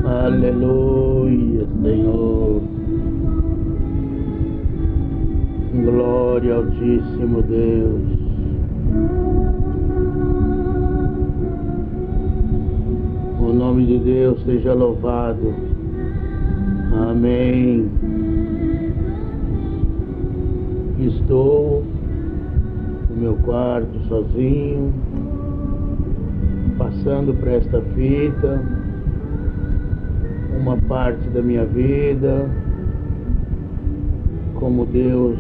Aleluia, Senhor. Glória ao Altíssimo Deus. O nome de Deus seja louvado. Amém. Estou no meu quarto sozinho, passando para esta fita uma parte da minha vida, como Deus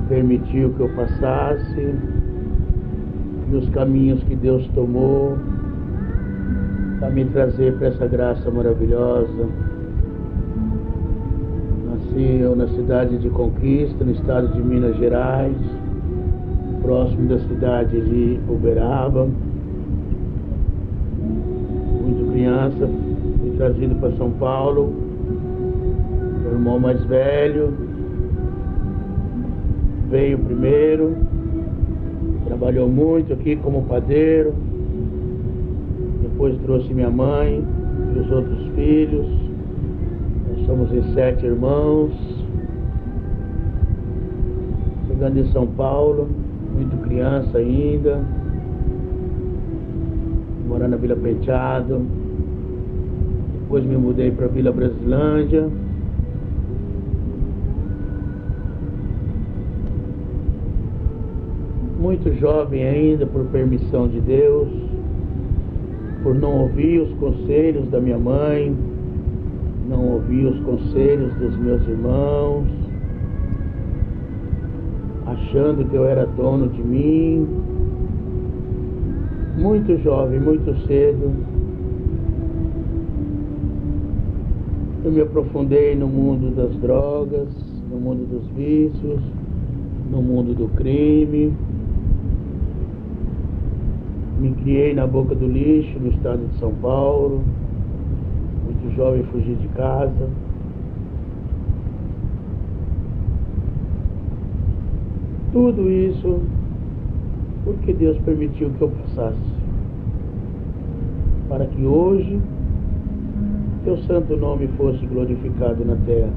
permitiu que eu passasse, nos caminhos que Deus tomou para me trazer para essa graça maravilhosa. Nasci eu na cidade de Conquista, no estado de Minas Gerais, próximo da cidade de Uberaba. Muito criança, fui trazido para São Paulo. Meu irmão mais velho veio primeiro, trabalhou muito aqui como padeiro. Depois trouxe minha mãe e os outros filhos. Nós somos em 7 irmãos. Chegando em São Paulo, muito criança ainda, morando na Vila Penteado. Depois me mudei para a Vila Brasilândia. Muito jovem ainda, por permissão de Deus, por não ouvir os conselhos da minha mãe, não ouvir os conselhos dos meus irmãos, achando que eu era dono de mim. Muito jovem, muito cedo, eu me aprofundei no mundo das drogas, no mundo dos vícios, no mundo do crime. Me criei na boca do lixo, no estado de São Paulo. Muito jovem, fugi de casa. Tudo isso porque Deus permitiu que eu passasse, para que hoje Teu santo nome fosse glorificado na terra.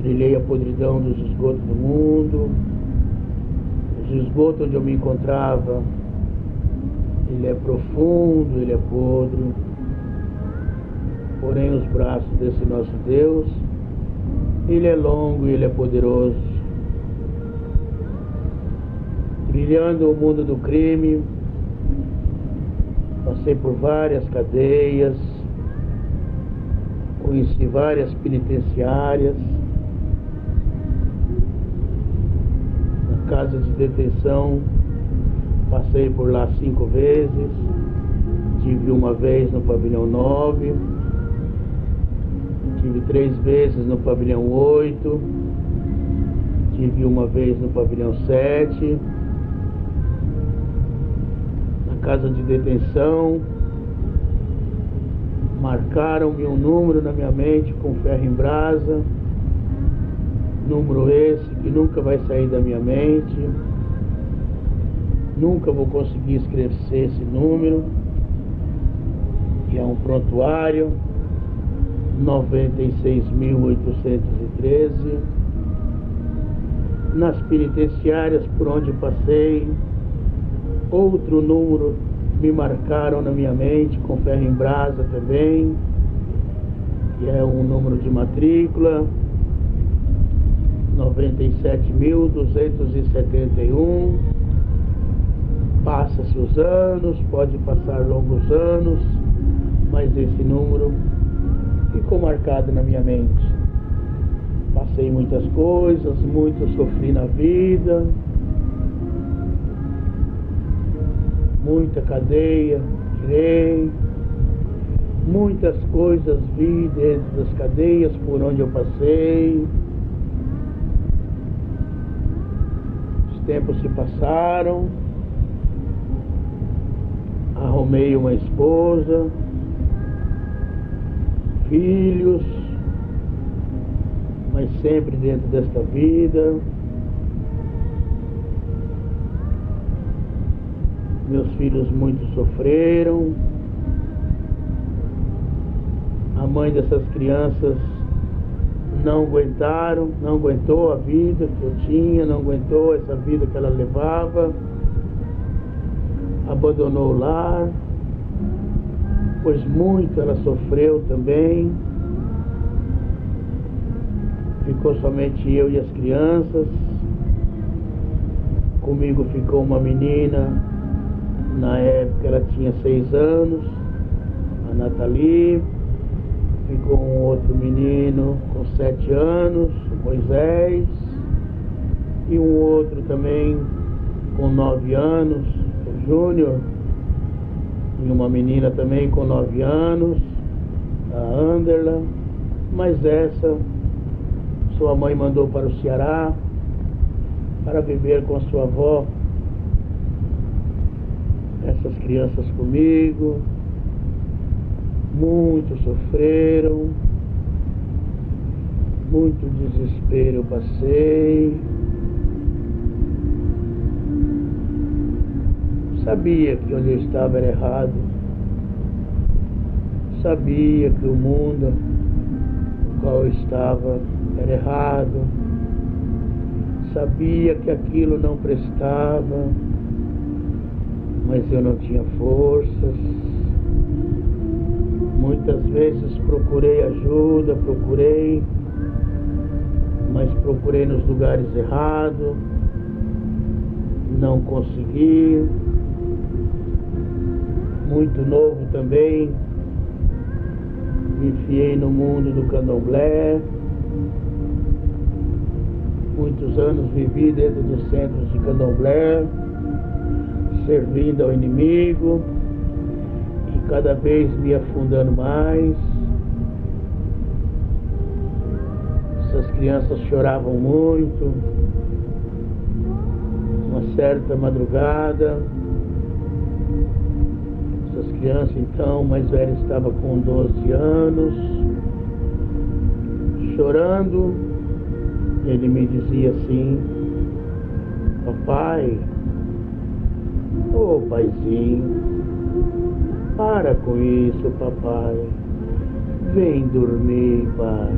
Trilhei a podridão dos esgotos do mundo. O esgoto onde eu me encontrava, ele é profundo, ele é podre. Porém, os braços desse nosso Deus, ele é longo e ele é poderoso. Trilhando o mundo do crime, passei por várias cadeias, conheci várias penitenciárias, casa de detenção, passei por lá 5 vezes, tive uma vez no pavilhão 9, tive 3 vezes no pavilhão 8, tive uma vez no pavilhão 7, na casa de detenção, marcaram-me um número na minha mente com ferro em brasa, número esse que nunca vai sair da minha mente, nunca vou conseguir escrever esse número, que é um prontuário 96.813. Nas penitenciárias por onde passei, outro número me marcaram na minha mente com ferro em brasa também, que é um número de matrícula 97.271. Passa-se os anos, pode passar longos anos, mas esse número ficou marcado na minha mente. Passei muitas coisas, muito sofri na vida, muita cadeia tirei, muitas coisas vi dentro das cadeias por onde eu passei. Tempos se passaram, arrumei uma esposa, filhos, mas sempre dentro desta vida. Meus filhos muito sofreram. A mãe dessas crianças não aguentou a vida que eu tinha, não aguentou essa vida que ela levava, abandonou o lar, pois muito ela sofreu também. Ficou somente eu e as crianças. Comigo ficou uma menina, na época ela tinha 6 anos, a Nathalie. Ficou um outro menino com 7 anos, o Moisés, e um outro também com 9 anos, o Júnior, e uma menina também com 9 anos, a Anderla. Mas essa, sua mãe mandou para o Ceará para viver com a sua avó. Essas crianças comigo muito sofreram, muito desespero eu passei. Sabia que onde eu estava era errado. Sabia que o mundo no qual eu estava era errado. Sabia que aquilo não prestava, mas eu não tinha forças. Muitas vezes procurei ajuda, mas procurei nos lugares errados, não consegui. Muito novo também, me enfiei no mundo do candomblé. Muitos anos vivi dentro dos centros de candomblé, servindo ao inimigo, e cada vez me afundando mais. Essas crianças choravam muito. Uma certa madrugada, essas crianças, então, mais velha estava com 12 anos, chorando. Ele me dizia assim: papai, ô paizinho, para com isso, papai, vem dormir, pai.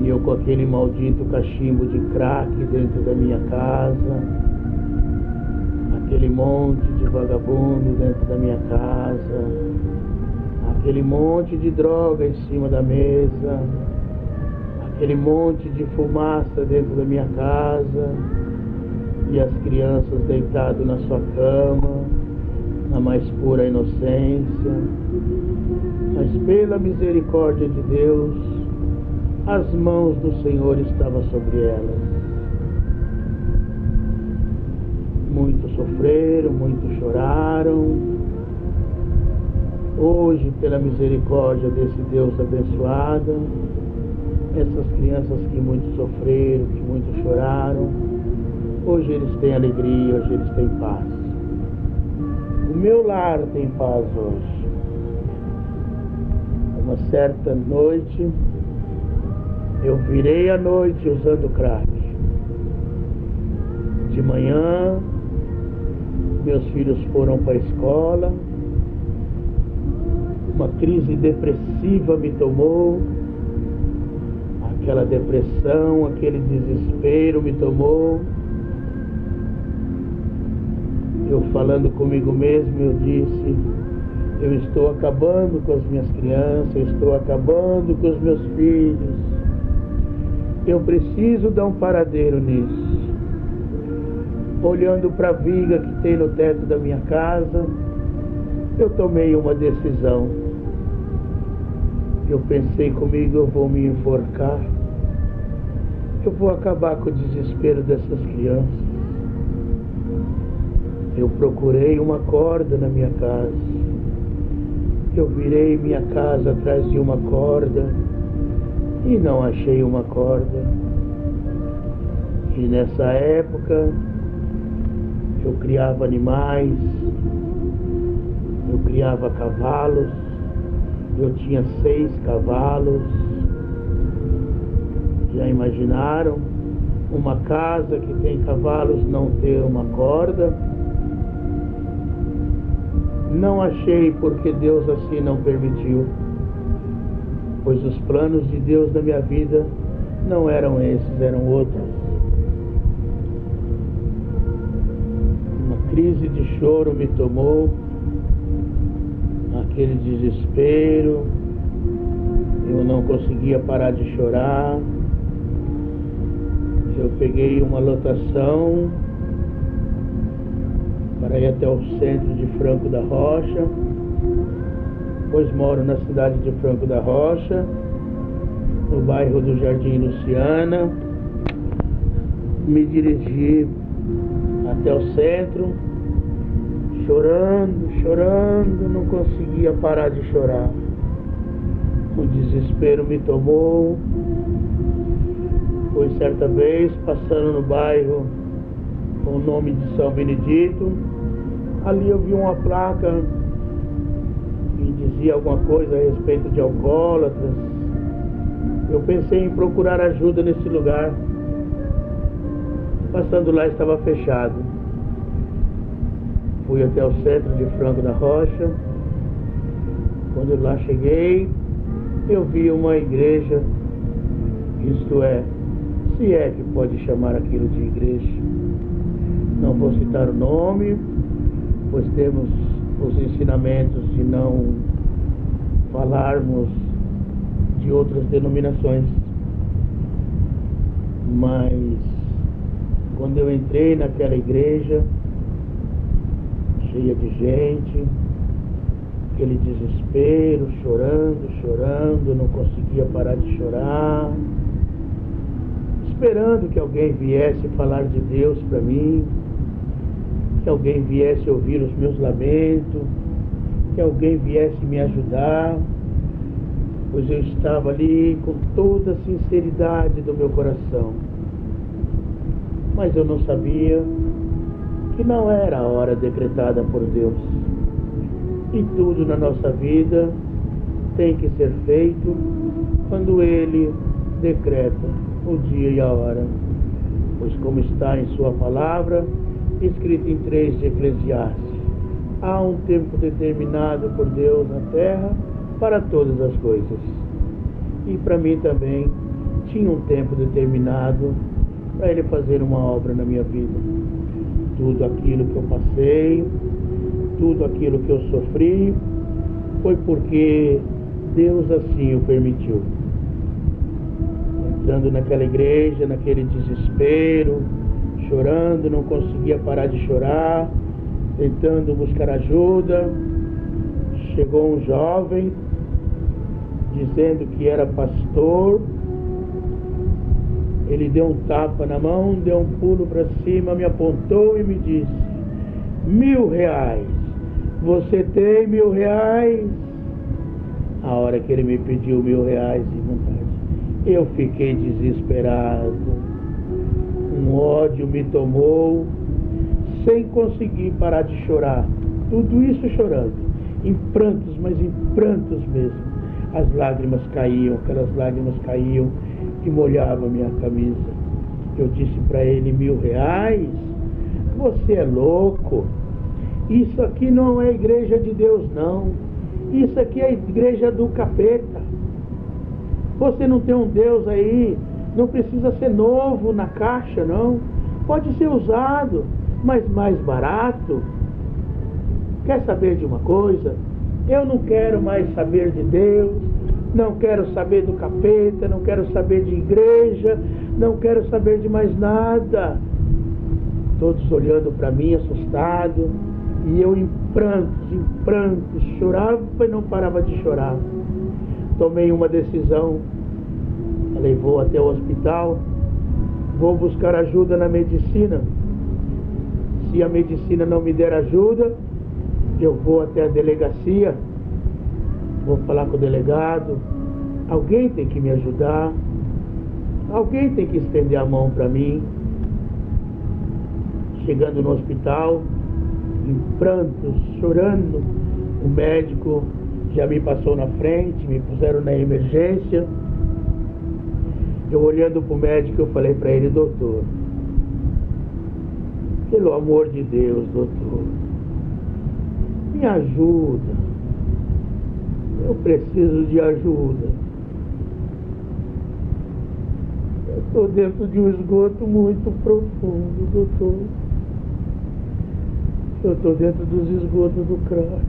E eu com aquele maldito cachimbo de crack dentro da minha casa, aquele monte de vagabundo dentro da minha casa, aquele monte de droga em cima da mesa, aquele monte de fumaça dentro da minha casa, e as crianças deitadas na sua cama, na mais pura inocência. Mas pela misericórdia de Deus, as mãos do Senhor estavam sobre elas. Muito sofreram, muito choraram. Hoje, pela misericórdia desse Deus abençoado, essas crianças que muito sofreram, que muito choraram, hoje eles têm alegria, hoje eles têm paz. O meu lar tem paz hoje. Uma certa noite, eu virei a noite usando crack. De manhã, meus filhos foram para a escola, uma crise depressiva me tomou. Aquela depressão, aquele desespero me tomou. Eu falando comigo mesmo, eu disse: eu estou acabando com as minhas crianças, eu estou acabando com os meus filhos. Eu preciso dar um paradeiro nisso. Olhando para a viga que tem no teto da minha casa, eu tomei uma decisão. Eu pensei comigo: eu vou me enforcar, eu vou acabar com o desespero dessas crianças. Eu procurei uma corda na minha casa, eu virei minha casa atrás de uma corda e não achei uma corda. E nessa época eu criava animais, eu criava cavalos. Eu tinha 6 cavalos. Já imaginaram uma casa que tem cavalos não ter uma corda? Não achei porque Deus assim não permitiu, pois os planos de Deus na minha vida não eram esses, eram outros. Uma crise de choro me tomou, aquele desespero, eu não conseguia parar de chorar. Eu peguei uma lotação para ir até o centro de Franco da Rocha, pois moro na cidade de Franco da Rocha, no bairro do Jardim Luciana. Me dirigi até o centro, chorando, não conseguia parar de chorar. O desespero me tomou, pois certa vez, passando no bairro com o nome de São Benedito, ali eu vi uma placa que dizia alguma coisa a respeito de alcoólatras. Eu pensei em procurar ajuda nesse lugar. Passando lá, estava fechado. Fui até o centro de Franco da Rocha. Quando lá cheguei, eu vi uma igreja, isto é, se é que pode chamar aquilo de igreja. Não vou citar o nome, pois temos os ensinamentos de não falarmos de outras denominações. Mas quando eu entrei naquela igreja, cheia de gente, aquele desespero, chorando, não conseguia parar de chorar, esperando que alguém viesse falar de Deus para mim, que alguém viesse ouvir os meus lamentos, que alguém viesse me ajudar, pois eu estava ali com toda a sinceridade do meu coração. Mas eu não sabia que não era a hora decretada por Deus. E tudo na nossa vida tem que ser feito quando Ele decreta o dia e a hora. Pois como está em sua palavra, escrito em 3 de Eclesiastes, há um tempo determinado por Deus na terra para todas as coisas. E para mim também tinha um tempo determinado para Ele fazer uma obra na minha vida. Tudo aquilo que eu passei, tudo aquilo que eu sofri, foi porque Deus assim o permitiu. Entrando naquela igreja, naquele desespero, chorando, não conseguia parar de chorar, tentando buscar ajuda, chegou um jovem dizendo que era pastor. Ele deu um tapa na mão, deu um pulo para cima, me apontou e me disse: R$1.000, você tem R$1.000? A hora que ele me pediu R$1.000 de vontade, eu fiquei desesperado. Um ódio me tomou, sem conseguir parar de chorar. Tudo isso chorando, em prantos, mas em prantos mesmo. As lágrimas caíam, aquelas lágrimas caíam que molhava minha camisa. Eu disse para ele: R$1.000? Você é louco? Isso aqui não é igreja de Deus, não. Isso aqui é a igreja do capeta. Você não tem um Deus aí, não precisa ser novo na caixa, não. Pode ser usado, mas mais barato. Quer saber de uma coisa? Eu não quero mais saber de Deus, não quero saber do capeta, não quero saber de igreja, não quero saber de mais nada. Todos olhando para mim, assustado, e eu em prantos, chorava e não parava de chorar. Tomei uma decisão, falei: vou até o hospital, vou buscar ajuda na medicina. Se a medicina não me der ajuda, eu vou até a delegacia, vou falar com o delegado. Alguém tem que me ajudar, alguém tem que estender a mão para mim. Chegando no hospital, em prantos, chorando, o médico já me passou na frente, me puseram na emergência. Eu olhando para o médico, eu falei para ele: doutor, pelo amor de Deus, doutor, Me ajuda. Eu preciso de ajuda. Eu estou dentro de um esgoto muito profundo, doutor. Eu estou dentro dos esgotos do crack.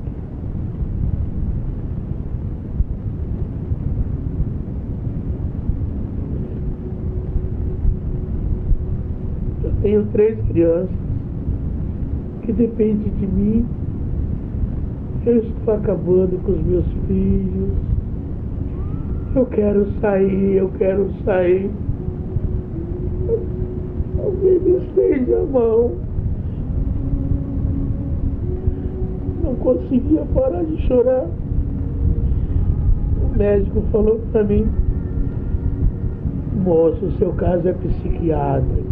Eu tenho 3 crianças que dependem de mim. Eu estou acabando com os meus filhos. Eu quero sair, eu quero sair. Alguém me estende a mão. Não conseguia parar de chorar. O médico falou para mim: moço, o seu caso é psiquiátrico.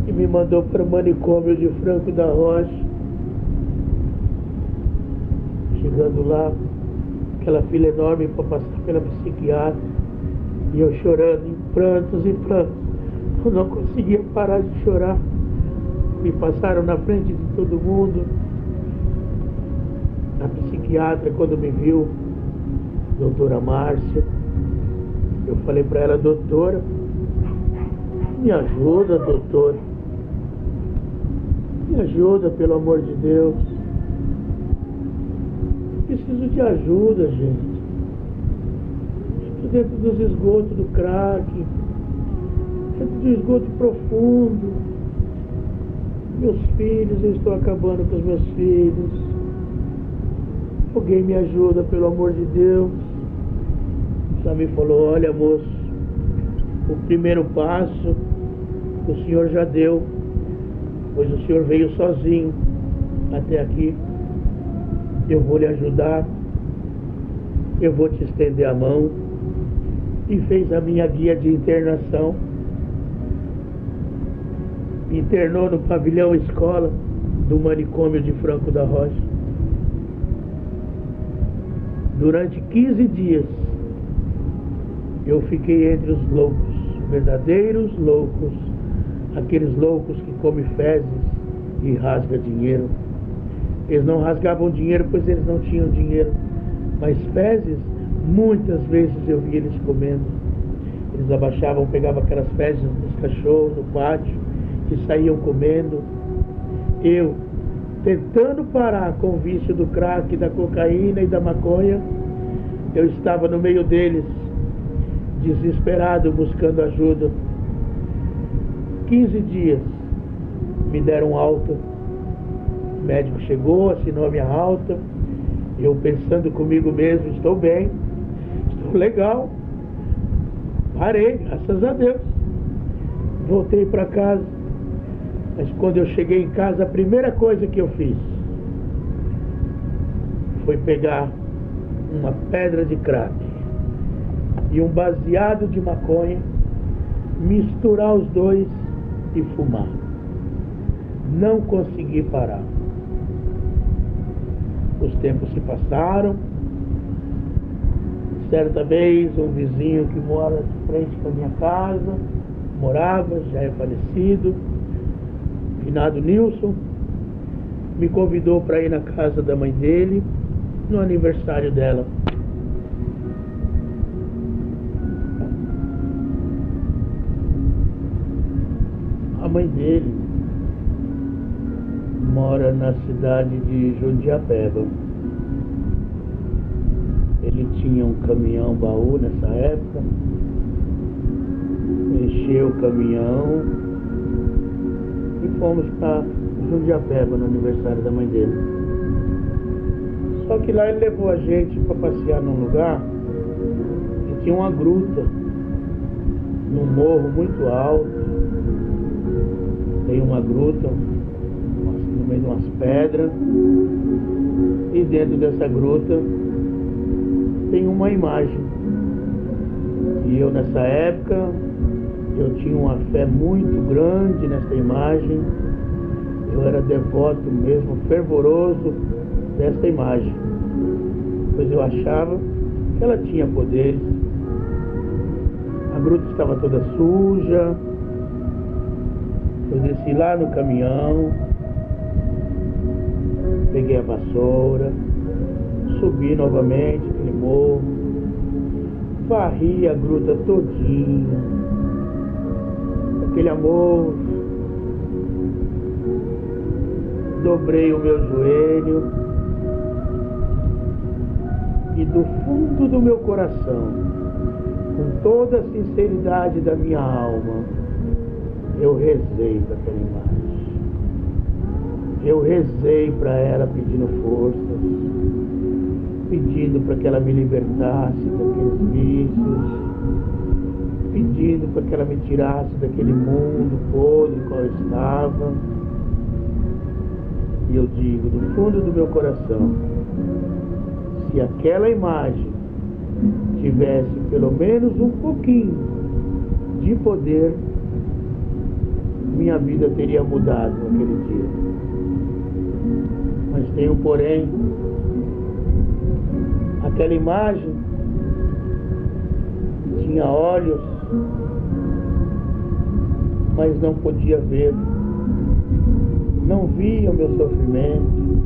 E me mandou para o manicômio de Franco da Rocha. Chegando lá, aquela fila enorme para passar pela psiquiatra, e eu chorando em prantos e prantos. Eu não conseguia parar de chorar. Me passaram na frente de todo mundo. A psiquiatra, quando me viu, doutora Márcia, eu falei para ela: doutora, me ajuda, doutora. Me ajuda, pelo amor de Deus. Preciso de ajuda, gente. Estou dentro dos esgotos do crack, dentro de um esgoto profundo. Meus filhos, eu estou acabando com os meus filhos. Alguém me ajuda, pelo amor de Deus. Só me falou: olha, moço, o primeiro passo o senhor já deu, pois o senhor veio sozinho até aqui. Eu vou lhe ajudar, eu vou te estender a mão. E fez a minha guia de internação. Me internou no pavilhão escola do manicômio de Franco da Rocha. Durante 15 dias eu fiquei entre os loucos, verdadeiros loucos, aqueles loucos que comem fezes e rasgam dinheiro. Eles não rasgavam dinheiro, pois eles não tinham dinheiro, mas fezes, muitas vezes eu vi eles comendo. Eles abaixavam, pegavam aquelas fezes dos cachorros no pátio e saíam comendo. Eu, tentando parar com o vício do crack, da cocaína e da maconha, eu estava no meio deles, desesperado, buscando ajuda. 15 dias me deram alta. O médico chegou, assinou a minha alta. Eu pensando comigo mesmo: estou bem, estou legal. Parei, graças a Deus. Voltei para casa. Mas quando eu cheguei em casa, a primeira coisa que eu fiz foi pegar uma pedra de crack e um baseado de maconha, misturar os dois e fumar. Não consegui parar. Os tempos se passaram. Certa vez, um vizinho que mora de frente para minha casa, morava, já é falecido, finado Nilson, me convidou para ir na casa da mãe dele no aniversário dela. A mãe dele mora na cidade de Jundiapeba. Ele tinha um caminhão baú nessa época, encheu o caminhão e fomos para Jundiapeba no aniversário da mãe dele. Só que lá ele levou a gente para passear num lugar que tinha uma gruta, num morro muito alto. Tem uma gruta no meio de umas pedras, e dentro dessa gruta tem uma imagem. E eu, nessa época, eu tinha uma fé muito grande nessa imagem. Eu era devoto mesmo, fervoroso dessa imagem, pois eu achava que ela tinha poderes. A gruta estava toda suja. Eu desci lá no caminhão, Peguei a vassoura, subi novamente aquele morro, varri a gruta todinha, aquele amor, dobrei o meu joelho e do fundo do meu coração, com toda a sinceridade da minha alma, eu rezei para aquela imagem. Eu rezei para ela pedindo forças, pedindo para que ela me libertasse daqueles vícios, pedindo para que ela me tirasse daquele mundo podre em qual eu estava. E eu digo, do fundo do meu coração, se aquela imagem tivesse pelo menos um pouquinho de poder, minha vida teria mudado naquele dia. Mas tem um porém. Aquela imagem tinha olhos, mas não podia ver. Não via o meu sofrimento,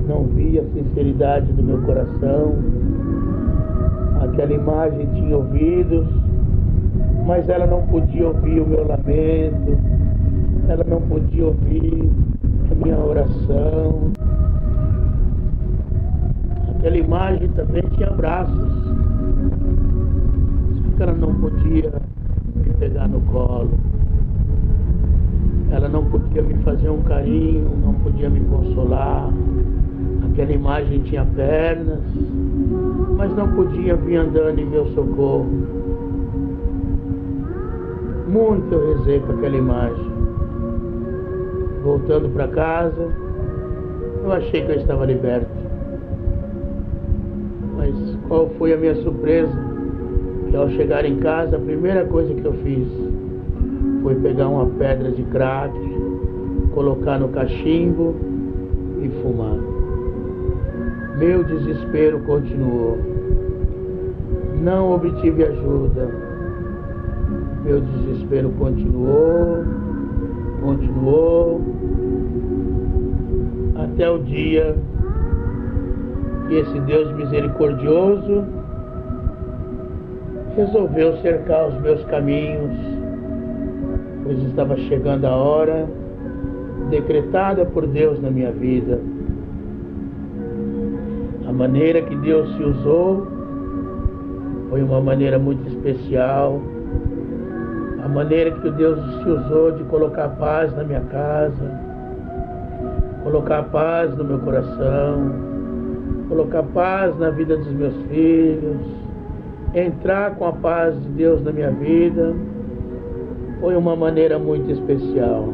não via a sinceridade do meu coração. Aquela imagem tinha ouvidos, mas ela não podia ouvir o meu lamento, ela não podia ouvir a minha oração. Aquela imagem também tinha braços, só que ela não podia me pegar no colo, ela não podia me fazer um carinho, não podia me consolar. Aquela imagem tinha pernas, mas não podia vir andando em meu socorro. Muito eu rezei para aquela imagem. Voltando para casa, eu achei que eu estava liberto. Mas qual foi a minha surpresa? Que ao chegar em casa, a primeira coisa que eu fiz foi pegar uma pedra de crack, colocar no cachimbo e fumar. Meu desespero continuou. Não obtive ajuda. Meu desespero continuou, até o dia que esse Deus misericordioso resolveu cercar os meus caminhos, pois estava chegando a hora decretada por Deus na minha vida. A maneira que Deus se usou foi uma maneira muito especial. A maneira que o Deus se usou de colocar paz na minha casa, colocar paz no meu coração, colocar paz na vida dos meus filhos, entrar com a paz de Deus na minha vida, foi uma maneira muito especial.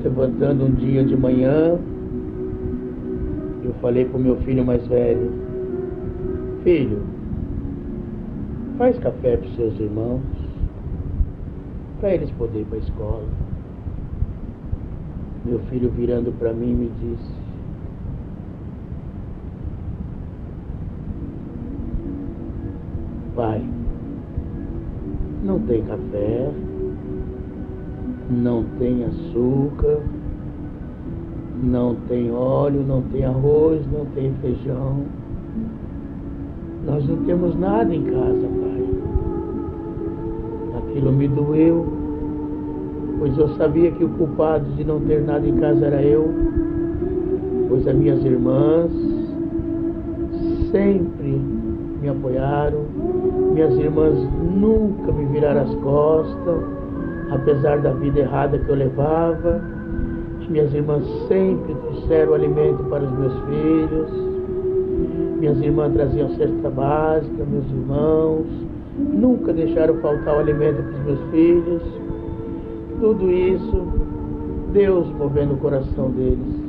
Levantando um dia de manhã, eu falei para o meu filho mais velho: filho, faz café para os seus irmãos, para eles poderem ir para a escola. Meu filho, virando para mim, me disse: pai, não tem café, não tem açúcar, não tem óleo, não tem arroz, não tem feijão. Nós não temos nada em casa, pai. Aquilo me doeu, pois eu sabia que o culpado de não ter nada em casa era eu, pois as minhas irmãs sempre me apoiaram, minhas irmãs nunca me viraram as costas, apesar da vida errada que eu levava. Minhas irmãs sempre trouxeram alimento para os meus filhos. Minhas irmãs traziam cesta básica, meus irmãos nunca deixaram faltar o alimento para os meus filhos. Tudo isso, Deus movendo o coração deles.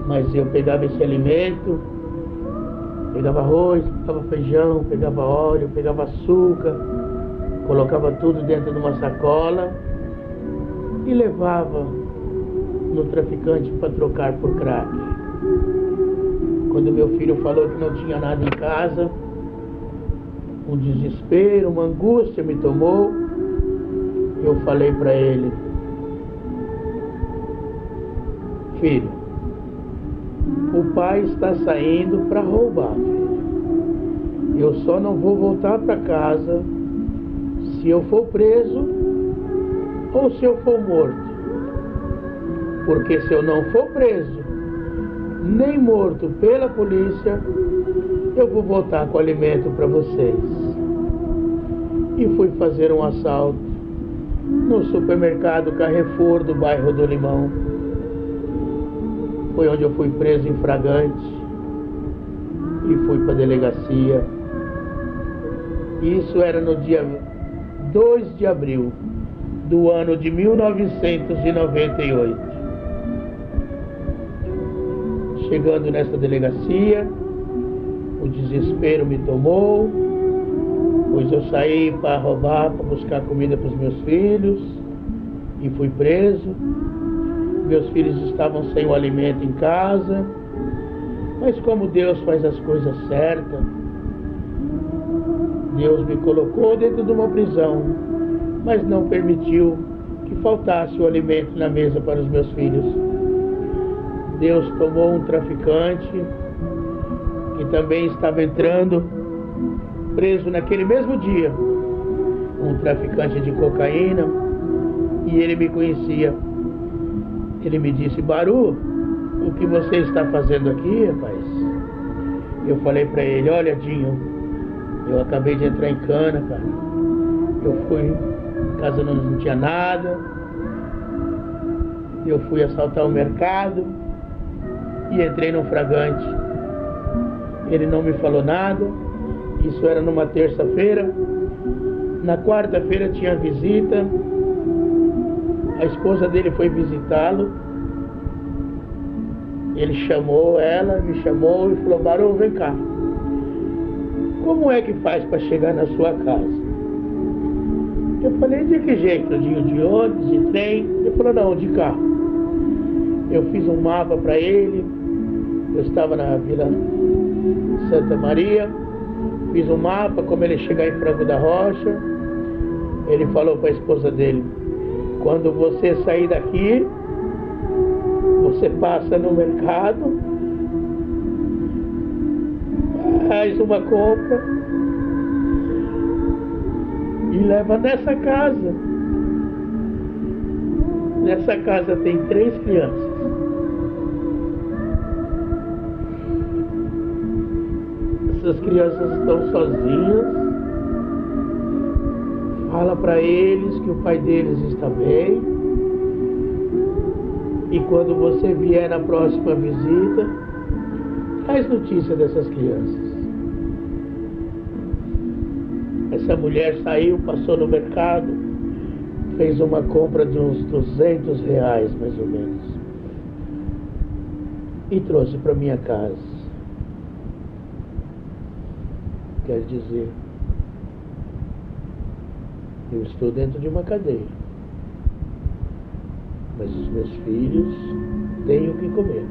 Mas eu pegava esse alimento, pegava arroz, pegava feijão, pegava óleo, pegava açúcar, colocava tudo dentro de uma sacola e levava no traficante para trocar por crack. Quando meu filho falou que não tinha nada em casa, um desespero, uma angústia me tomou. Eu falei para ele: filho, o pai está saindo para roubar, filho. Eu só não vou voltar para casa se eu for preso ou se eu for morto. Porque se eu não for preso, nem morto pela polícia, eu vou voltar com alimento para vocês. E fui fazer um assalto no supermercado Carrefour do bairro do Limão. Foi onde eu fui preso em flagrante e fui para a delegacia. Isso era no dia 2 de abril do ano de 1998. Chegando nessa delegacia, o desespero me tomou, pois eu saí para roubar, para buscar comida para os meus filhos e fui preso. Meus filhos estavam sem o alimento em casa, mas como Deus faz as coisas certas, Deus me colocou dentro de uma prisão, mas não permitiu que faltasse o alimento na mesa para os meus filhos. Deus tomou um traficante que também estava entrando, preso naquele mesmo dia, um traficante de cocaína, e ele me conhecia. Ele me disse: Baru, o que você está fazendo aqui, rapaz? Eu falei para ele: olha, Dinho, eu acabei de entrar em cana, cara. Eu fui, em casa não tinha nada, eu fui assaltar o mercado e entrei num flagrante. Ele não me falou nada. Isso era numa terça-feira. Na quarta-feira tinha visita. A esposa dele foi visitá-lo. Ele chamou ela, me chamou e falou: Barão, vem cá. Como é que faz para chegar na sua casa? Eu falei: de que jeito? De ônibus, de trem? Ele falou: não, de carro. Eu fiz um mapa para ele. Eu estava na Vila Santa Maria. Fiz um mapa, como ele chegar em Franco da Rocha. Ele falou para a esposa dele: quando você sair daqui, você passa no mercado, faz uma compra e leva nessa casa. Nessa casa tem 3 crianças. Essas crianças estão sozinhas. Fala para eles que o pai deles está bem. E quando você vier na próxima visita, traz notícia dessas crianças. Essa mulher saiu, passou no mercado, fez uma compra de uns R$200, mais ou menos, e trouxe para minha casa. Quer dizer, eu estou dentro de uma cadeia, mas os meus filhos têm o que comer.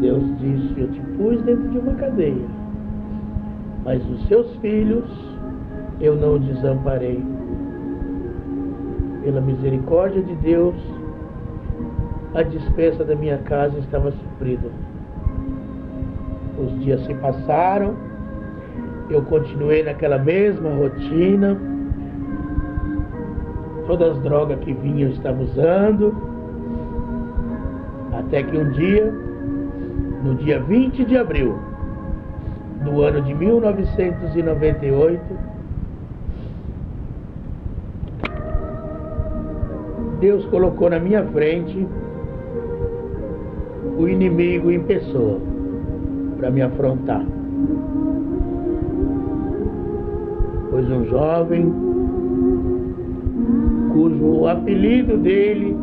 Deus disse: eu te pus dentro de uma cadeia, mas os seus filhos eu não os desamparei. Pela misericórdia de Deus, a despensa da minha casa estava suprida. Os dias se passaram, eu continuei naquela mesma rotina. Todas as drogas que vinham eu estava usando. Até que um dia, no dia 20 de abril do ano de 1998, Deus colocou na minha frente o inimigo em pessoa para me afrontar. Pois um jovem cujo apelido dele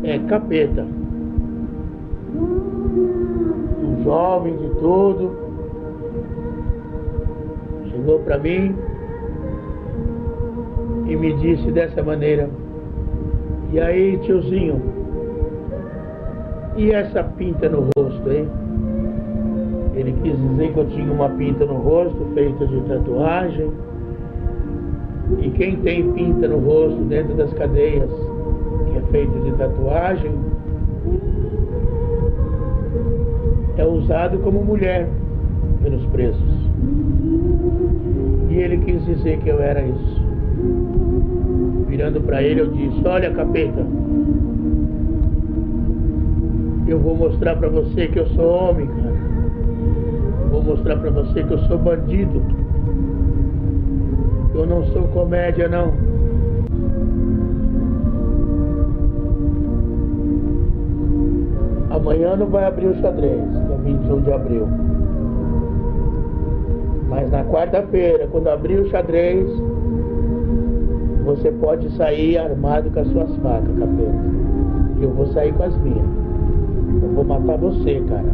é Capeta, um jovem de todo, chegou para mim e me disse dessa maneira: e aí, tiozinho, e essa pinta no rosto, hein? Ele quis dizer que eu tinha uma pinta no rosto feita de tatuagem. E quem tem pinta no rosto dentro das cadeias, que é feito de tatuagem, é usado como mulher pelos presos. E ele quis dizer que eu era isso. Virando para ele, eu disse: olha, capeta, eu vou mostrar para você que eu sou homem, cara. Vou mostrar para você que eu sou bandido. Eu não sou comédia, não. Amanhã não vai abrir o xadrez, que é 21 de abril. Mas na quarta-feira, quando abrir o xadrez, você pode sair armado com as suas facas, capeta. E eu vou sair com as minhas. Eu vou matar você, cara.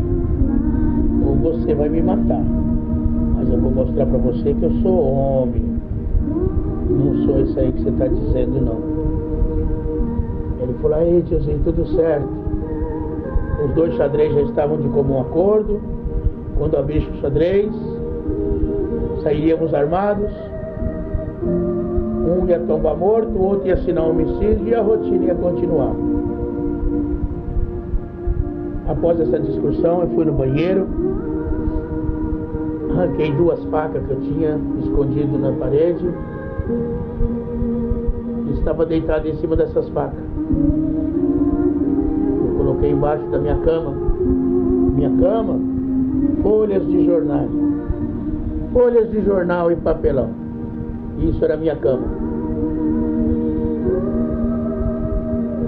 Ou você vai me matar. Mas eu vou mostrar pra você que eu sou homem. Não sou isso aí que você tá dizendo, não. Ele falou: aí, tiozinho, tudo certo. Os dois xadrez já estavam de comum acordo. Quando abrisse o xadrez, sairíamos armados. Um ia tombar morto, o outro ia assinar um homicídio e a rotina ia continuar. Após essa discussão, eu fui no banheiro, arranquei 2 facas que eu tinha escondido na parede e estava deitado em cima dessas facas. Eu coloquei embaixo da minha cama. Minha cama, folhas de jornal. Folhas de jornal e papelão. Isso era a minha cama.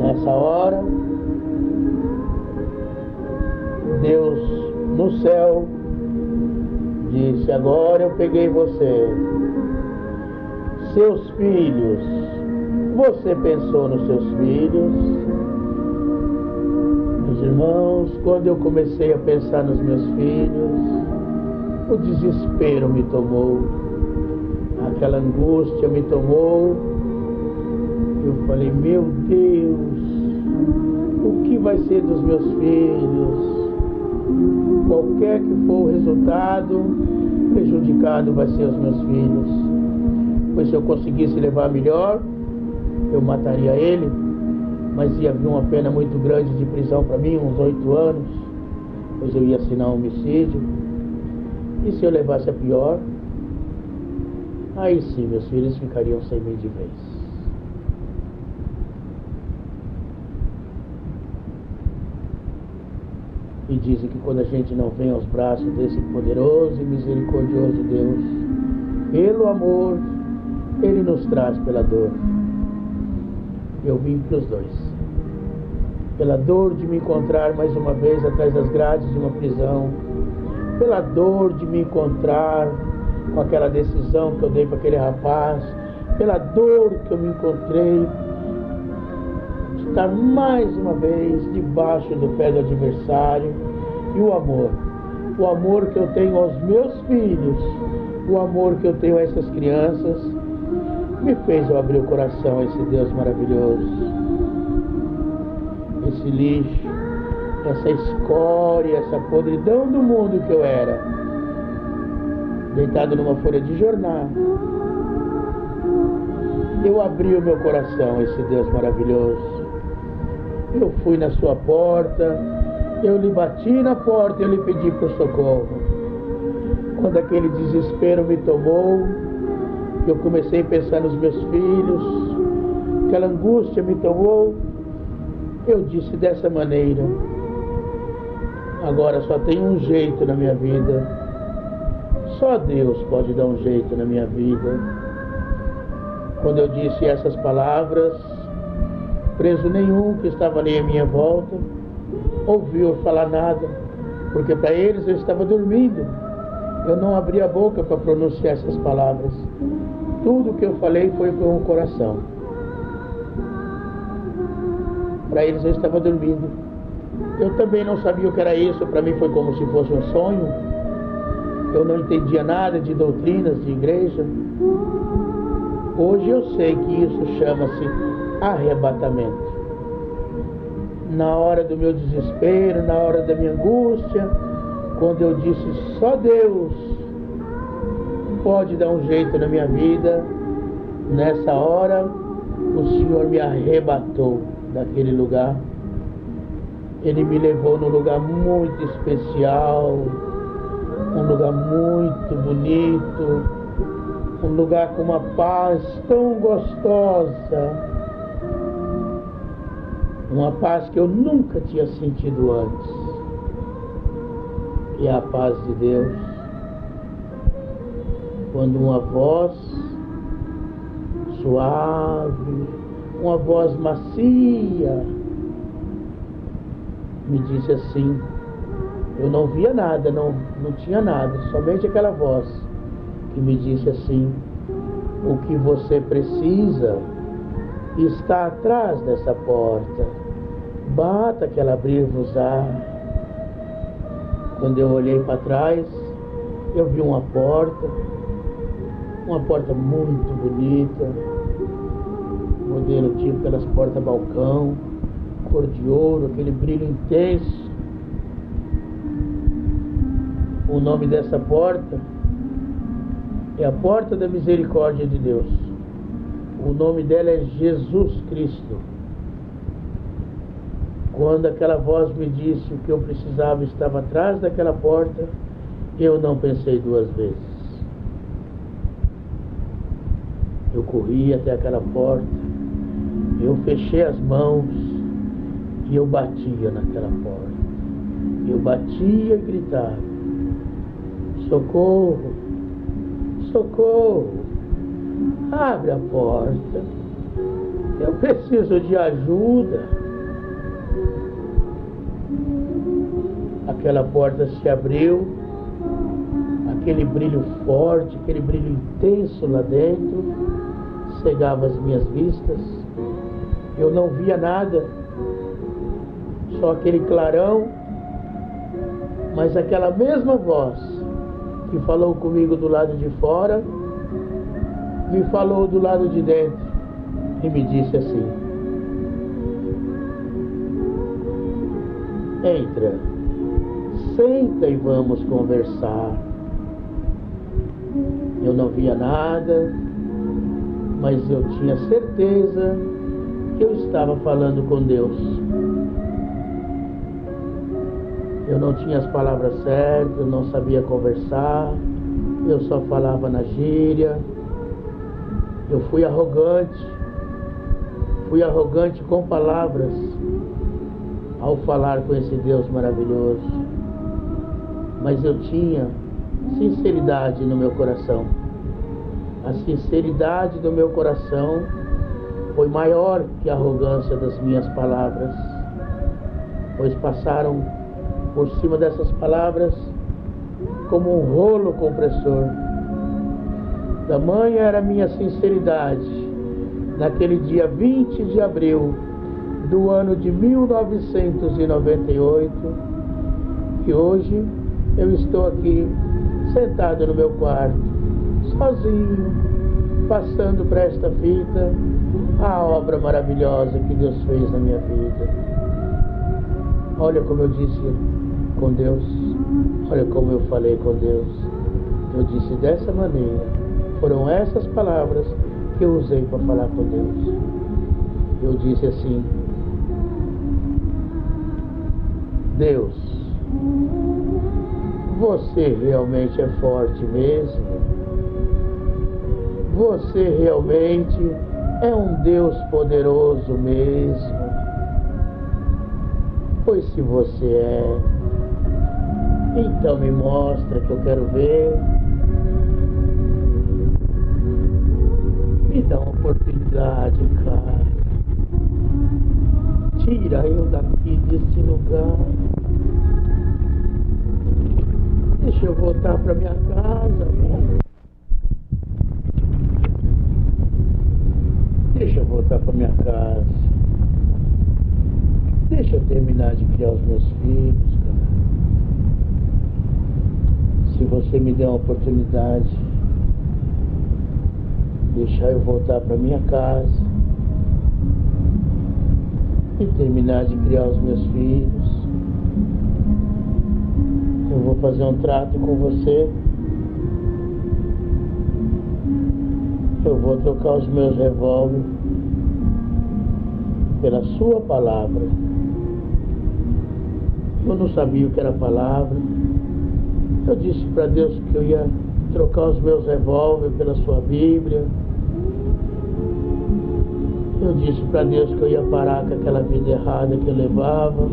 Nessa hora, Deus no céu disse: agora eu peguei você. Seus filhos. Você pensou nos seus filhos? Meus irmãos, quando eu comecei a pensar nos meus filhos, o desespero me tomou. Aquela angústia me tomou. Eu falei: meu Deus, o que vai ser dos meus filhos? Qualquer que for o resultado, prejudicado vai ser os meus filhos. Pois se eu conseguisse levar melhor, eu mataria ele, mas ia vir uma pena muito grande de prisão para mim, uns 8 anos, pois eu ia assinar um homicídio. E se eu levasse a pior, aí sim meus filhos ficariam sem mim de vez. E dizem que quando a gente não vem aos braços desse poderoso e misericordioso Deus, pelo amor, Ele nos traz pela dor. Eu vim para os dois. Pela dor de me encontrar mais uma vez atrás das grades de uma prisão. Pela dor de me encontrar com aquela decisão que eu dei para aquele rapaz. Pela dor que eu me encontrei estar mais uma vez debaixo do pé do adversário. E o amor que eu tenho aos meus filhos, o amor que eu tenho a essas crianças, me fez eu abrir o coração a esse Deus maravilhoso. Esse lixo, essa escória, essa podridão do mundo que eu era, deitado numa folha de jornal, eu abri o meu coração a esse Deus maravilhoso. Eu fui na sua porta, eu lhe bati na porta e eu lhe pedi por socorro. Quando aquele desespero me tomou, eu comecei a pensar nos meus filhos, aquela angústia me tomou, eu disse dessa maneira: agora só tem um jeito na minha vida, só Deus pode dar um jeito na minha vida. Quando eu disse essas palavras, preso nenhum que estava ali à minha volta ouviu falar nada, porque para eles eu estava dormindo. Eu não abri a boca para pronunciar essas palavras. Tudo que eu falei foi com o coração. Para eles eu estava dormindo. Eu também não sabia o que era isso. Para mim foi como se fosse um sonho. Eu não entendia nada de doutrinas de igreja. Hoje eu sei que isso chama-se arrebatamento. Na hora do meu desespero, na hora da minha angústia, quando eu disse só Deus pode dar um jeito na minha vida, nessa hora o Senhor me arrebatou. daquele lugar. Ele me levou num lugar muito especial, um lugar muito bonito, um lugar com uma paz tão gostosa, uma paz que eu nunca tinha sentido antes, que é a paz de Deus. Quando uma voz suave, uma voz macia me disse assim, eu não via nada, não tinha nada, somente aquela voz que me disse assim, o que você precisa está atrás dessa porta, bata que ela abrir-vos-á. Quando eu olhei para trás, eu vi uma porta muito bonita, modelo tipo aquelas porta-balcão, cor de ouro, aquele brilho intenso. O nome dessa porta é a Porta da Misericórdia de Deus. O nome dela é Jesus Cristo. Quando aquela voz me disse o que eu precisava estava atrás daquela porta, eu não pensei duas vezes. Eu corri até aquela porta, eu fechei as mãos e eu batia naquela porta. Eu batia e gritava, socorro, socorro, abre a porta, eu preciso de ajuda. Aquela porta se abriu, aquele brilho forte, aquele brilho intenso lá dentro cegava as minhas vistas. Eu não via nada, só aquele clarão, mas aquela mesma voz que falou comigo do lado de fora me falou do lado de dentro e me disse assim, entra, senta e vamos conversar. Eu não via nada, mas eu tinha certeza que eu estava falando com Deus. Eu não tinha as palavras certas, eu não sabia conversar, eu só falava na gíria. Eu fui arrogante com palavras ao falar com esse Deus maravilhoso. Mas eu tinha sinceridade no meu coração. A sinceridade do meu coração foi maior que a arrogância das minhas palavras, pois passaram por cima dessas palavras como um rolo compressor. Tamanha era a minha sinceridade naquele dia 20 de abril do ano de 1998, que hoje eu estou aqui sentado no meu quarto, sozinho, passando para esta fita a obra maravilhosa que Deus fez na minha vida. Olha como eu disse com Deus, olha como eu falei com Deus. Eu disse dessa maneira, foram essas palavras que eu usei para falar com Deus. Eu disse assim, Deus, você realmente é forte mesmo? Você realmente é um Deus poderoso mesmo? Pois se você é, então me mostra que eu quero ver. Me dá uma oportunidade, cara. Tira eu daqui desse lugar. Deixa eu voltar para minha casa, amor. Deixa eu voltar para minha casa. Deixa eu terminar de criar os meus filhos, cara. Se você me der uma oportunidade, deixar eu voltar para minha casa e terminar de criar os meus filhos, eu vou fazer um trato com você. Eu vou trocar os meus revólveres pela sua palavra. Eu não sabia o que era palavra. Eu disse para Deus que eu ia trocar os meus revólver pela sua Bíblia. Eu disse para Deus que eu ia parar com aquela vida errada que eu levava.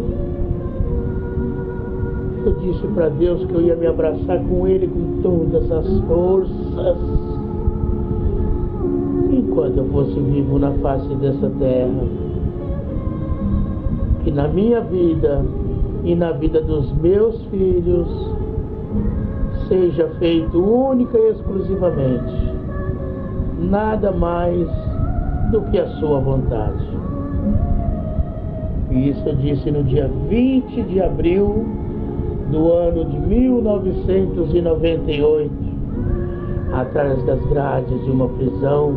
Eu disse para Deus que eu ia me abraçar com Ele com todas as forças, enquanto eu fosse vivo na face dessa terra. Que na minha vida e na vida dos meus filhos seja feito única e exclusivamente nada mais do que a sua vontade. E isso eu disse no dia 20 de abril do ano de 1998, atrás das grades de uma prisão,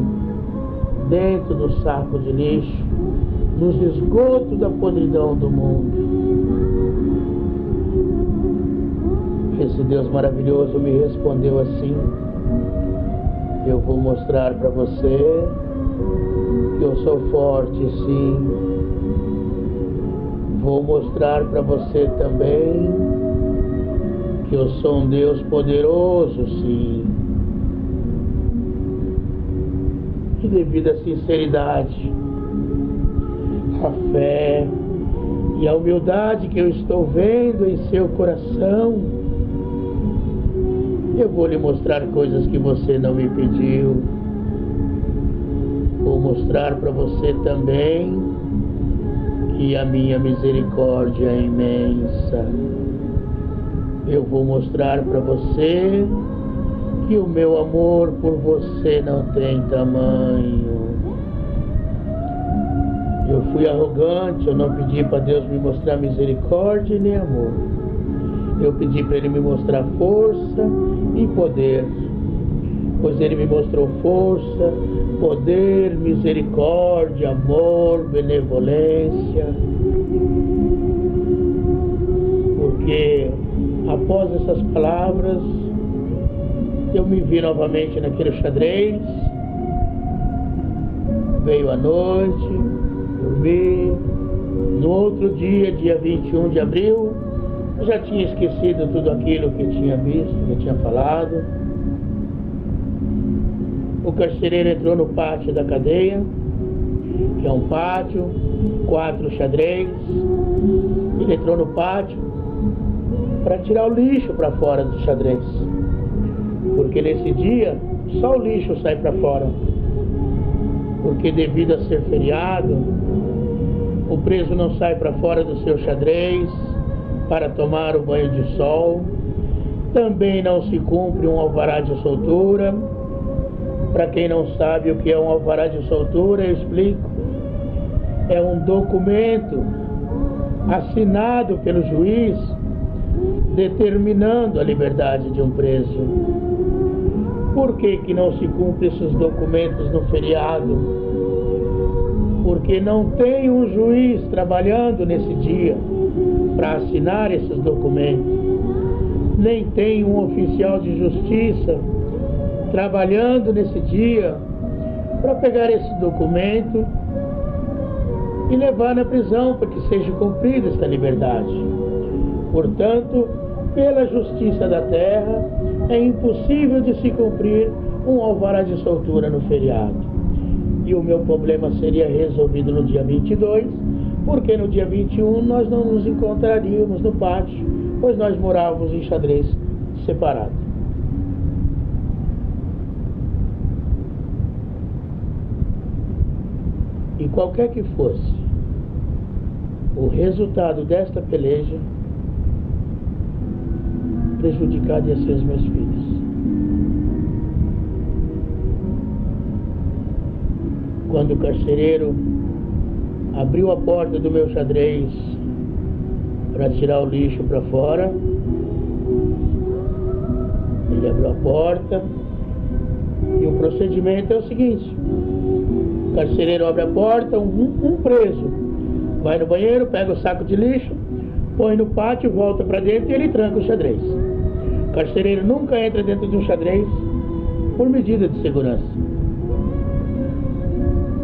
dentro do saco de lixo, nos esgotos da podridão do mundo. Esse Deus maravilhoso me respondeu assim: eu vou mostrar para você que eu sou forte, sim. Vou mostrar para você também que eu sou um Deus poderoso, sim. E devido à sinceridade, à fé e à humildade que eu estou vendo em seu coração, eu vou lhe mostrar coisas que você não me pediu. Vou mostrar para você também que a minha misericórdia é imensa. Eu vou mostrar para você que o meu amor por você não tem tamanho. Eu fui arrogante, eu não pedi para Deus me mostrar misericórdia nem amor. Eu pedi para Ele me mostrar força e poder, pois Ele me mostrou força, poder, misericórdia, amor, benevolência. Porque após essas palavras, eu me vi novamente naquele xadrez. Veio a noite, dormi. No outro dia, dia 21 de abril, eu já tinha esquecido tudo aquilo que eu tinha visto, que eu tinha falado. O carcereiro entrou no pátio da cadeia, que é um pátio, 4 xadrez. Ele entrou no pátio para tirar o lixo para fora do xadrez, porque nesse dia só o lixo sai para fora, porque devido a ser feriado, o preso não sai para fora do seu xadrez para tomar o banho de sol. Também não se cumpre um alvará de soltura. Para quem não sabe o que é um alvará de soltura, eu explico. É um documento assinado pelo juiz determinando a liberdade de um preso. Por que não se cumpre esses documentos no feriado? Porque não tem um juiz trabalhando nesse dia para assinar esses documentos. Nem tem um oficial de justiça trabalhando nesse dia para pegar esse documento e levar na prisão para que seja cumprida essa liberdade. Portanto, pela justiça da terra, é impossível de se cumprir um alvará de soltura no feriado. E o meu problema seria resolvido no dia 22, porque no dia 21 nós não nos encontraríamos no pátio, pois nós morávamos em xadrez separado. E qualquer que fosse o resultado desta peleja, prejudicado ia ser os meus filhos. Quando o carcereiro abriu a porta do meu xadrez para tirar o lixo para fora, ele abriu a porta e o procedimento é o seguinte: o carcereiro abre a porta, um preso vai no banheiro, pega o saco de lixo, põe no pátio, volta para dentro e ele tranca o xadrez. O carcereiro nunca entra dentro de um xadrez por medida de segurança.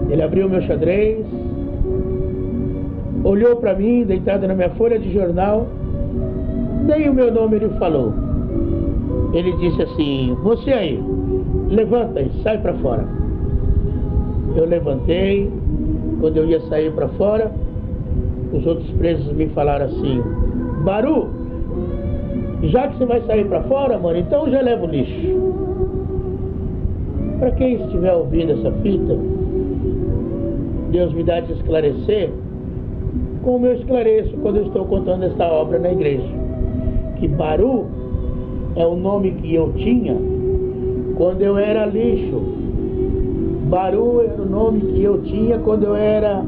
Ele abriu meu xadrez, olhou para mim, deitado na minha folha de jornal, nem o meu nome ele falou. Ele disse assim: você aí, levanta e sai para fora. Eu levantei. Quando eu ia sair para fora, os outros presos me falaram assim: Baru, já que você vai sair para fora, mano, então já leva o lixo. Para quem estiver ouvindo essa fita, Deus me dá de esclarecer, como eu esclareço quando eu estou contando esta obra na igreja, que Baru é o nome que eu tinha quando eu era lixo. Baru era o nome que eu tinha quando eu era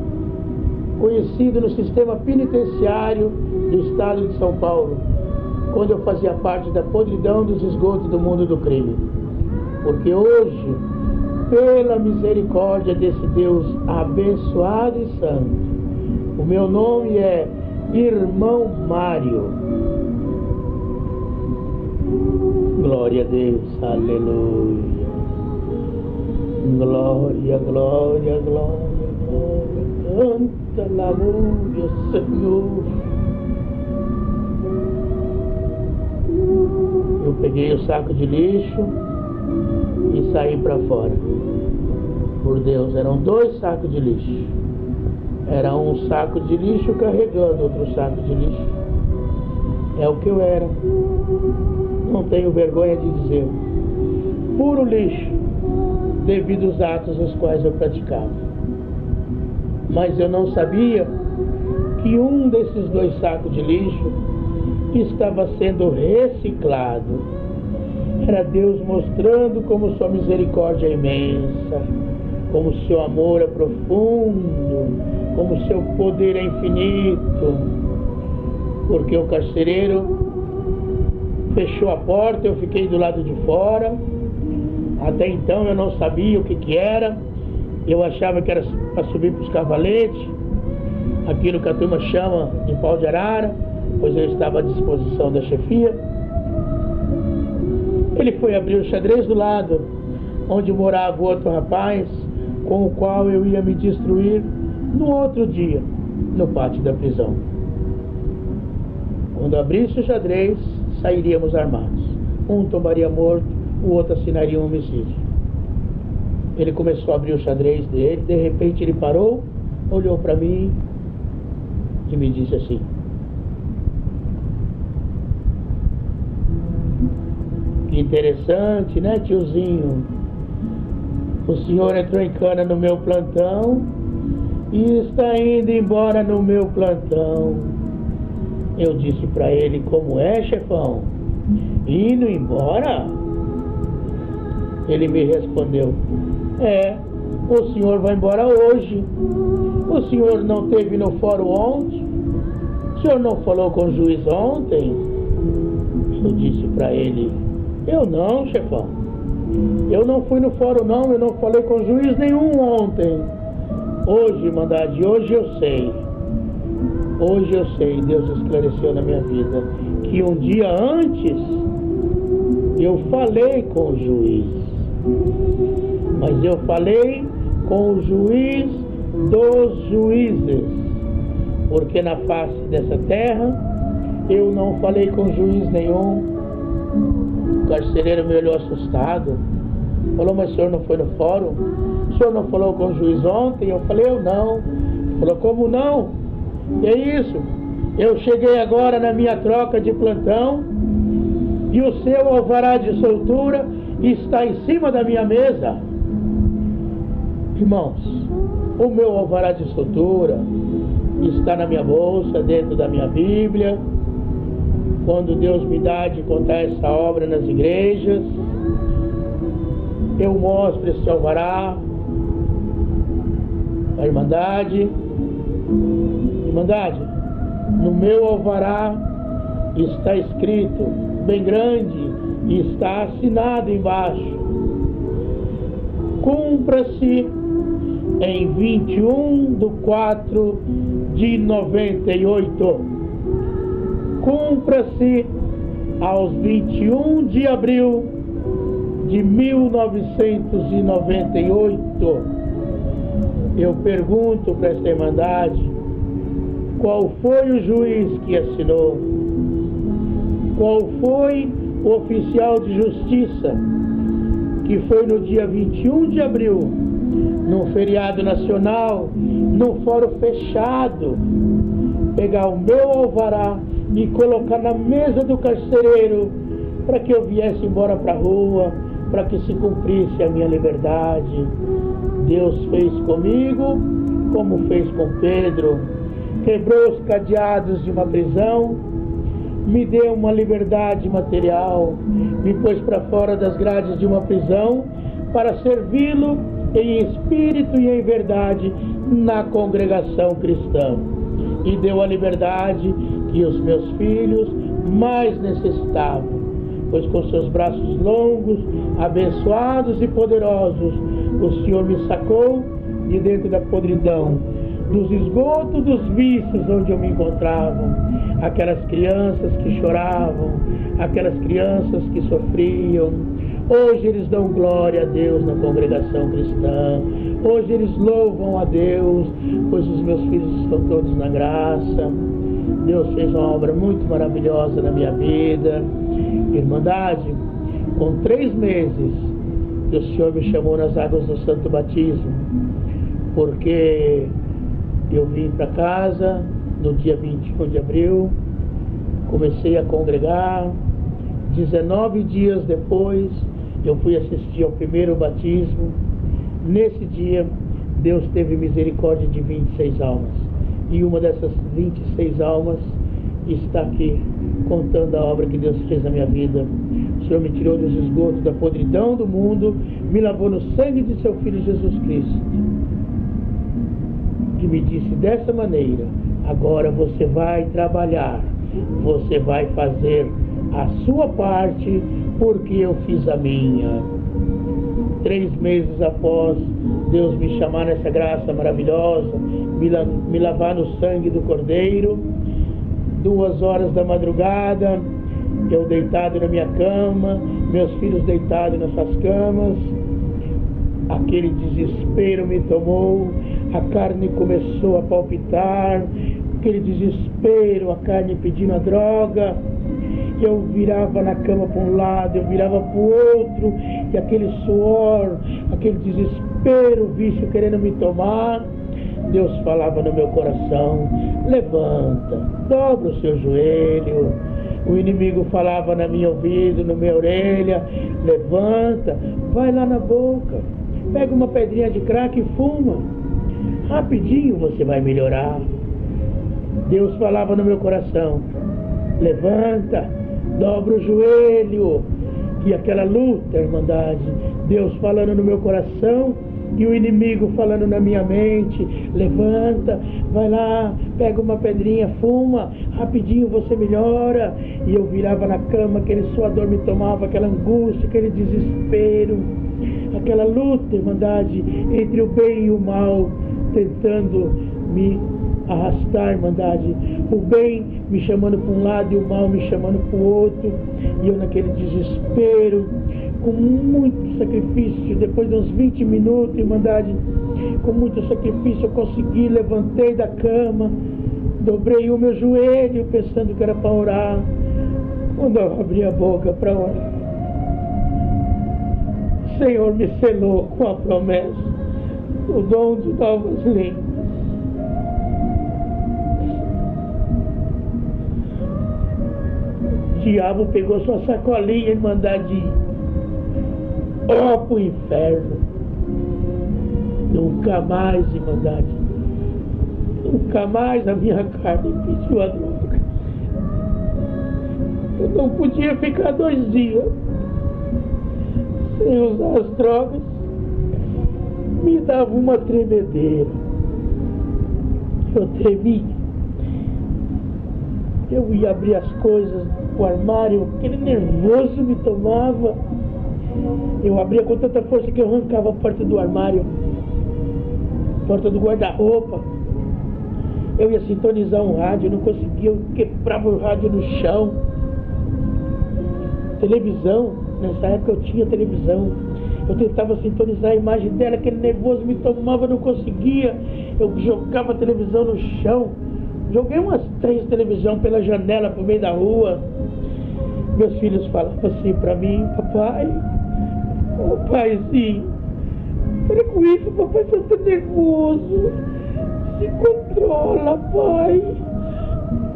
conhecido no sistema penitenciário do estado de São Paulo, quando eu fazia parte da podridão dos esgotos do mundo do crime. Porque hoje, pela misericórdia desse Deus abençoado e santo, o meu nome é Irmão Mário. Glória a Deus, aleluia. Glória, glória, glória, glória. Canta la glória, Senhor. Eu peguei o saco de lixo e saí para fora. Por Deus, eram 2 sacos de lixo. Era um saco de lixo carregando outro saco de lixo. É o que eu era. Não tenho vergonha de dizer. Puro lixo, devido aos atos os quais eu praticava. Mas eu não sabia que um desses 2 sacos de lixo estava sendo reciclado. Era Deus mostrando como sua misericórdia é imensa, como seu amor é profundo, como seu poder é infinito. Porque o carcereiro fechou a porta, eu fiquei do lado de fora. Até então eu não sabia o que era. Eu achava que era para subir para os cavaletes, aquilo que a turma chama de pau de arara, pois eu estava à disposição da chefia. Ele foi abrir o xadrez do lado, onde morava o outro rapaz, com o qual eu ia me destruir no outro dia, no pátio da prisão. Quando abrisse o xadrez, sairíamos armados. Um tomaria morto, o outro assinaria um homicídio. Ele começou a abrir o xadrez dele, de repente ele parou, olhou para mim e me disse assim: que interessante, né, tiozinho? O senhor entrou em cana no meu plantão e está indo embora no meu plantão. Eu disse para ele: como é, chefão? Indo embora? Ele me respondeu: o senhor vai embora hoje. O senhor não teve no fórum ontem? O senhor não falou com o juiz ontem? Eu disse para ele: eu não, chefão. Eu não fui no fórum não, eu não falei com juiz nenhum ontem. Hoje, Irmandade, hoje eu sei. Hoje eu sei, Deus esclareceu na minha vida, que um dia antes eu falei com o juiz. Mas eu falei com o juiz dos juízes. Porque na face dessa terra eu não falei com juiz nenhum. O carcereiro me olhou assustado. Falou: mas o senhor não foi no fórum? O senhor não falou com o juiz ontem? Eu falei: eu não. Falou: como não? E é isso. Eu cheguei agora na minha troca de plantão e o seu alvará de soltura está em cima da minha mesa. Irmãos, o meu alvará de soltura está na minha bolsa, dentro da minha Bíblia. Quando Deus me dá de contar essa obra nas igrejas, eu mostro esse alvará à Irmandade. Irmandade, no meu alvará está escrito bem grande e está assinado embaixo: cumpra-se em 21/4/98. Cumpra-se aos 21 de abril de 1998. Eu pergunto para esta Irmandade: Qual foi o juiz que assinou? Qual foi o oficial de justiça que foi no dia 21 de abril, num feriado nacional, num fórum fechado, pegar o meu alvará e colocar na mesa do carcereiro para que eu viesse embora para a rua, para que se cumprisse a minha liberdade? Deus fez comigo como fez com Pedro, quebrou os cadeados de uma prisão, me deu uma liberdade material, me pôs para fora das grades de uma prisão para servi-lo em espírito e em verdade na congregação cristã, e deu a liberdade que os meus filhos mais necessitavam, pois com seus braços longos, abençoados e poderosos, o Senhor me sacou de dentro da podridão, dos esgotos dos vícios onde eu me encontrava, aquelas crianças que choravam, aquelas crianças que sofriam. Hoje eles dão glória a Deus na congregação cristã, hoje eles louvam a Deus, pois os meus filhos estão todos na graça. Deus fez uma obra muito maravilhosa na minha vida. Irmandade, com 3 meses que o Senhor me chamou nas águas do Santo Batismo, porque eu vim para casa no dia 21 de abril, comecei a congregar. 19 dias depois eu fui assistir ao primeiro batismo. Nesse dia Deus teve misericórdia de 26 almas, e uma dessas 26 almas está aqui contando a obra que Deus fez na minha vida. O Senhor me tirou dos esgotos da podridão do mundo, me lavou no sangue de seu Filho Jesus Cristo, que me disse dessa maneira: agora você vai trabalhar, você vai fazer a sua parte, porque eu fiz a minha. 3 meses após Deus me chamar nessa graça maravilhosa, me lavar no sangue do Cordeiro, 2 horas da madrugada, eu deitado na minha cama, meus filhos deitados nas suas camas, aquele desespero me tomou, a carne começou a palpitar, aquele desespero, a carne pedindo a droga. Eu virava na cama para um lado, eu virava para o outro, e aquele suor, aquele desespero, o vício querendo me tomar. Deus falava no meu coração: levanta, dobra o seu joelho. O inimigo falava na minha ouvido, na minha orelha: levanta, vai lá na boca, pega uma pedrinha de crack e fuma, rapidinho você vai melhorar. Deus falava no meu coração: levanta, dobra o joelho. E aquela luta, irmandade, Deus falando no meu coração e o inimigo falando na minha mente: levanta, vai lá, pega uma pedrinha, fuma, rapidinho você melhora. E eu virava na cama, aquele suador me tomava, aquela angústia, aquele desespero, aquela luta, irmandade, entre o bem e o mal, tentando me arrastar, irmandade, o bem me chamando para um lado e o mal me chamando para o outro, e eu naquele desespero, com muito sacrifício, depois de uns 20 minutos, irmandade, com muito sacrifício eu consegui, levantei da cama, dobrei o meu joelho pensando que era para orar. Quando eu abri a boca para orar, o Senhor me selou com a promessa, o dom de novas línguas. O diabo pegou sua sacolinha e mandar de pro inferno. Nunca mais, irmandade, nunca mais a minha carne pediu a droga. Eu não podia ficar 2 dias sem usar as drogas. Me dava uma tremedeira, eu tremia. Eu ia abrir as coisas, o armário, aquele nervoso me tomava. Eu abria com tanta força que eu arrancava a porta do armário, a porta do guarda-roupa. Eu ia sintonizar um rádio, não conseguia, eu quebrava o rádio no chão. Televisão, nessa época eu tinha televisão. Eu tentava sintonizar a imagem dela, aquele nervoso me tomava, não conseguia. Eu jogava a televisão no chão, Joguei umas 3 televisão pela janela pro meio da rua. Meus filhos falavam assim pra mim: papai, paizinho, para com isso, papai, você tá nervoso. Se controla, pai.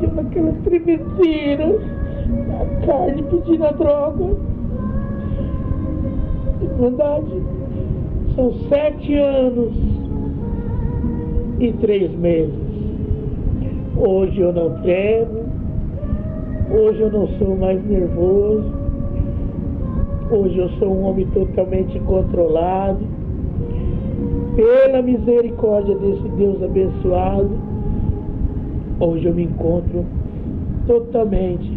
Eu naquela tremedeira, a carne pedindo a droga. De verdade, são 7 anos e 3 meses. Hoje eu não tremo, hoje eu não sou mais nervoso, hoje eu sou um homem totalmente controlado. Pela misericórdia desse Deus abençoado, hoje eu me encontro totalmente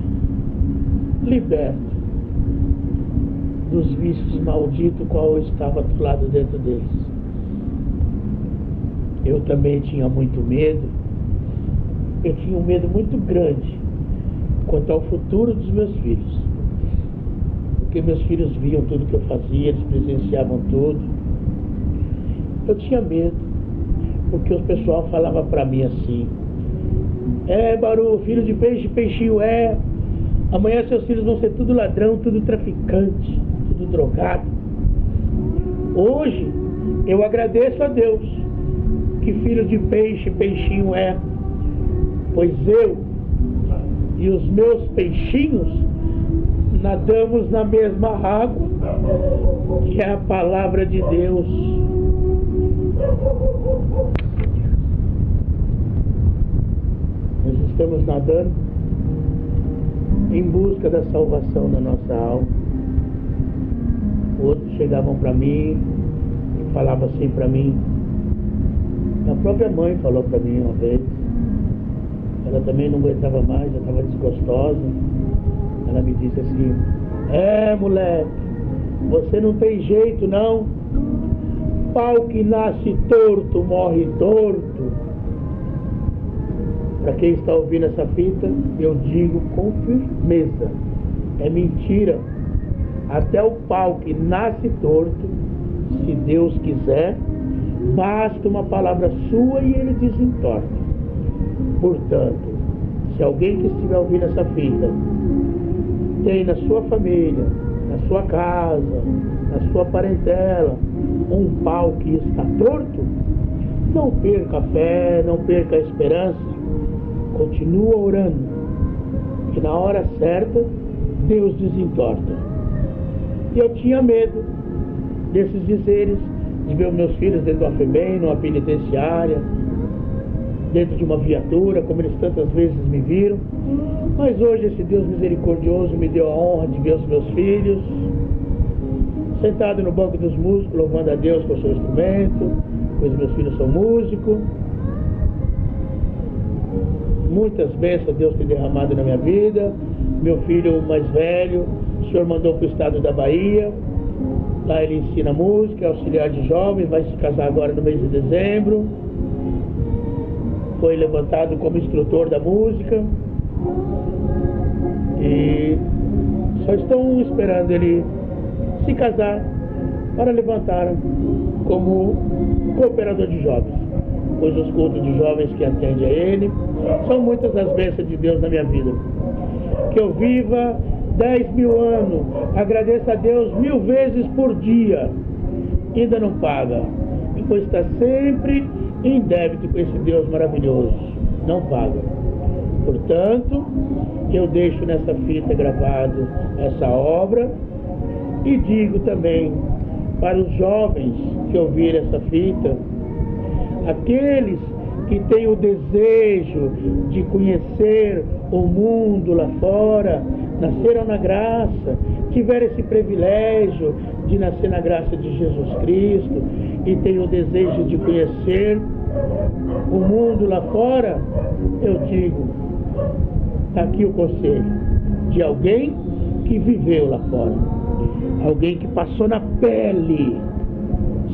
liberto dos vícios malditos qual eu estava atolado dentro deles. Eu também tinha muito medo. Eu tinha um medo muito grande quanto ao futuro dos meus filhos, porque meus filhos viam tudo que eu fazia, eles presenciavam tudo. Eu tinha medo, porque o pessoal falava pra mim assim: Baru, filho de peixe, peixinho é. Amanhã seus filhos vão ser tudo ladrão, tudo traficante, tudo drogado. Hoje eu agradeço a Deus que filho de peixe, peixinho é, pois eu e os meus peixinhos nadamos na mesma água, que é a palavra de Deus. Nós estamos nadando em busca da salvação da nossa alma. Outros chegavam para mim e falavam assim para mim. A própria mãe falou para mim uma vez. Ela também não aguentava mais, já estava desgostosa. Ela me disse assim: moleque, você não tem jeito não. Pau que nasce torto, morre torto. Para quem está ouvindo essa fita, eu digo com firmeza: é mentira. Até o pau que nasce torto, se Deus quiser, basta uma palavra sua e ele desentorta. Portanto, se alguém que estiver ouvindo essa fita tem na sua família, na sua casa, na sua parentela, um pau que está torto, não perca a fé, não perca a esperança, continua orando, que na hora certa Deus desentorta. E eu tinha medo desses dizeres, de ver meus filhos dentro de uma FEBEM, numa penitenciária, dentro de uma viatura, como eles tantas vezes me viram. Mas hoje esse Deus misericordioso me deu a honra de ver os meus filhos sentado no banco dos músicos, louvando a Deus com o seu instrumento, pois meus filhos são músicos. Muitas bênçãos Deus tem derramado na minha vida. Meu filho mais velho, o Senhor mandou para o estado da Bahia. Lá ele ensina música, é auxiliar de jovens, vai se casar agora no mês de dezembro. Foi levantado como instrutor da música. E só estão esperando ele se casar para levantar como cooperador de jovens, pois os cultos de jovens que atende a ele são muitas as bênçãos de Deus na minha vida. Que eu viva 10.000 anos, agradeça a Deus 1000 vezes por dia, ainda não paga, pois está sempre em débito com esse Deus maravilhoso, não paga. Portanto, eu deixo nessa fita gravado essa obra e digo também para os jovens que ouvirem essa fita, aqueles que têm o desejo de conhecer o mundo lá fora, nasceram na graça, tiveram esse privilégio de nascer na graça de Jesus Cristo e têm o desejo de conhecer o mundo lá fora, eu digo, está aqui o conselho de alguém que viveu lá fora, alguém que passou na pele,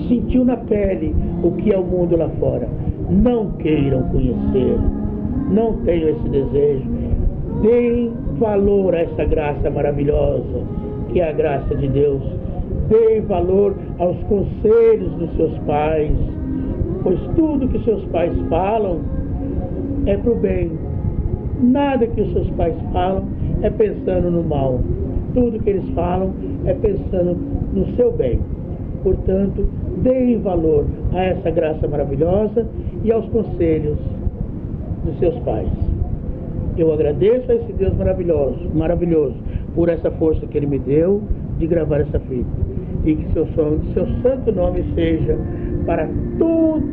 sentiu na pele o que é o mundo lá fora. Não queiram conhecer, não tenham esse desejo, deem valor a essa graça maravilhosa que é a graça de Deus, deem valor aos conselhos dos seus pais, pois tudo que seus pais falam é para o bem. Nada que os seus pais falam é pensando no mal. Tudo que eles falam é pensando no seu bem. Portanto, deem valor a essa graça maravilhosa e aos conselhos dos seus pais. Eu agradeço a esse Deus maravilhoso, por essa força que Ele me deu de gravar essa fita. E que seu santo nome seja para todos